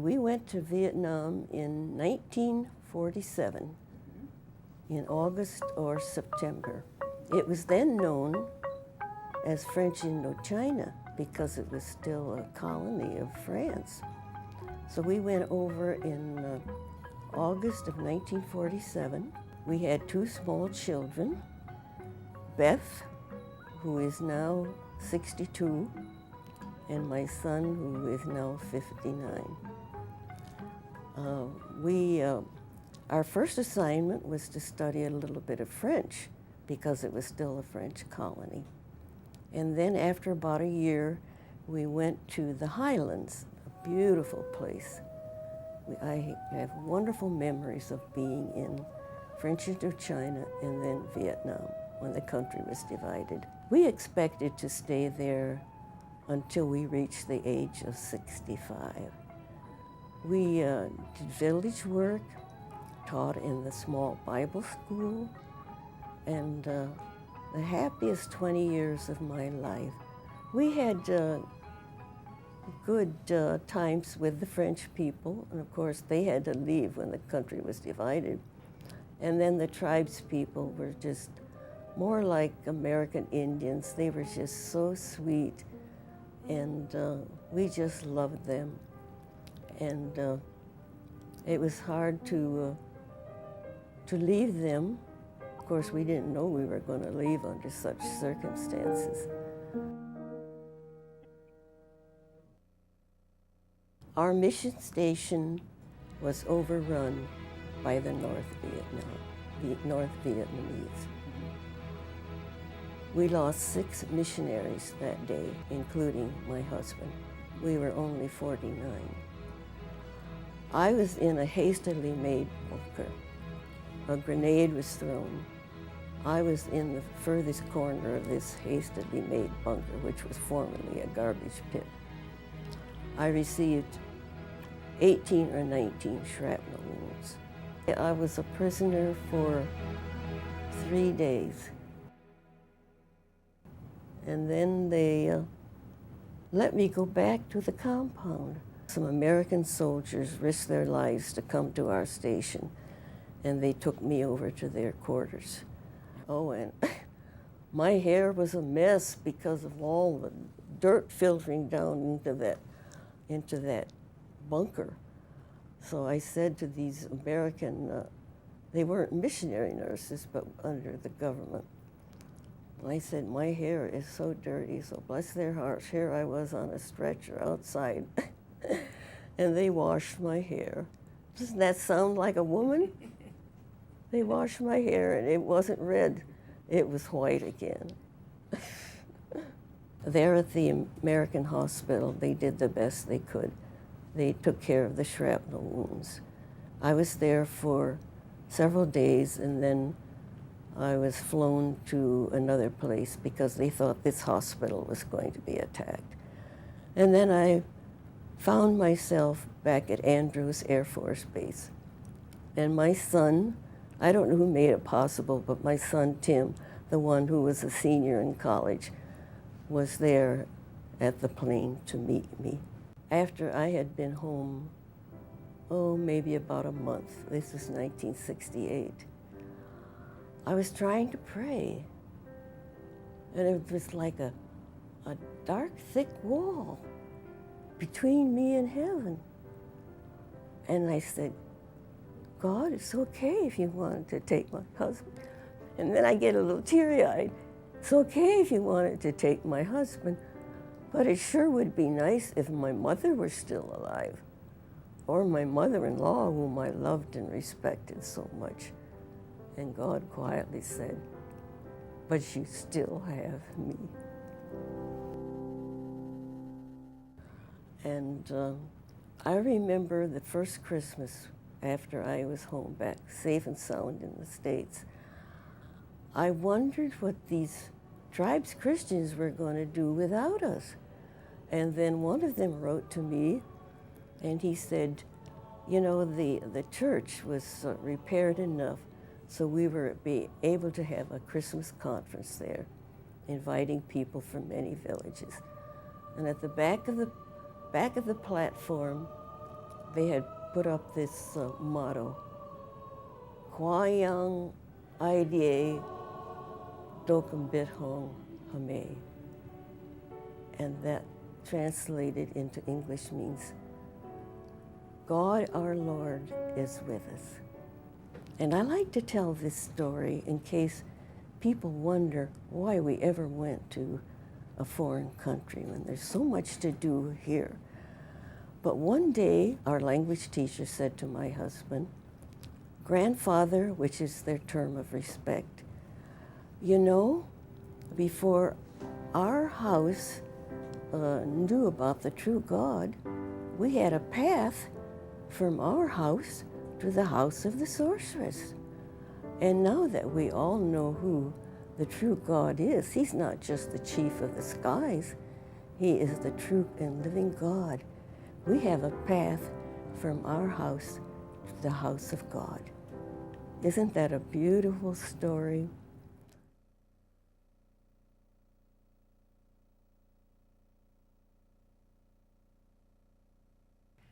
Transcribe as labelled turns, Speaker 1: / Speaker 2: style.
Speaker 1: we went to Vietnam in 1947, in August or September. It was then known as French Indochina because it was still a colony of France. So we went over in August of 1947. We had two small children, Beth, who is now 62, and my son, who is now 59. Our first assignment was to study a little bit of French because it was still a French colony. And then after about a year, we went to the Highlands, a beautiful place. I have wonderful memories of being in French Indochina and then Vietnam when the country was divided. We expected to stay there until we reached the age of 65. We did village work, taught in the small Bible school, and the happiest 20 years of my life. We had good times with the French people, and of course they had to leave when the country was divided. And then the tribes people were just more like American Indians. They were just so sweet, and we just loved them. And it was hard to leave them. Of course, we didn't know we were going to leave under such circumstances. Our mission station was overrun by the North Vietnamese. We lost 6 missionaries that day, including my husband. We were only 49. I was in a hastily made bunker. A grenade was thrown. I was in the furthest corner of this hastily made bunker, which was formerly a garbage pit. I received 18 or 19 shrapnel wounds. I was a prisoner for 3 days. And then they let me go back to the compound. Some American soldiers risked their lives to come to our station, and they took me over to their quarters. Oh, and my hair was a mess because of all the dirt filtering down into that bunker. So I said to these American, they weren't missionary nurses, but under the government. And I said, my hair is so dirty, so bless their hearts, here I was on a stretcher outside, and they washed my hair. Doesn't that sound like a woman? They washed my hair, and it wasn't red, it was white again. There at the American hospital, they did the best they could. They took care of the shrapnel wounds. I was there for several days, and then I was flown to another place because they thought this hospital was going to be attacked. And then I found myself back at Andrews Air Force Base. And my son, I don't know who made it possible, but my son Tim, the one who was a senior in college, was there at the plane to meet me. After I had been home, maybe about a month, this was 1968, I was trying to pray, and it was like a dark, thick wall between me and heaven. And I said, God, it's okay if you wanted to take my husband. And then I get a little teary-eyed. It's okay if you wanted to take my husband, but it sure would be nice if my mother were still alive, or my mother-in-law, whom I loved and respected so much. And God quietly said, but you still have me. And I remember the first Christmas after I was home back, safe and sound in the States. I wondered what these tribes Christians were going to do without us. And then one of them wrote to me, and he said, you know, the church was repaired enough so we were able to have a Christmas conference there, inviting people from many villages. And at the back of the platform they had put up this motto, Kwayang Idea Dokambit Hong Hame. And that translated into English means, God our Lord is with us. And I like to tell this story in case people wonder why we ever went to a foreign country when there's so much to do here. But one day, our language teacher said to my husband, grandfather, which is their term of respect, you know, before our house knew about the true God, we had a path from our house to the house of the sorceress. And now that we all know who the true God is, he's not just the chief of the skies, he is the true and living God. We have a path from our house to the house of God. Isn't that a beautiful story?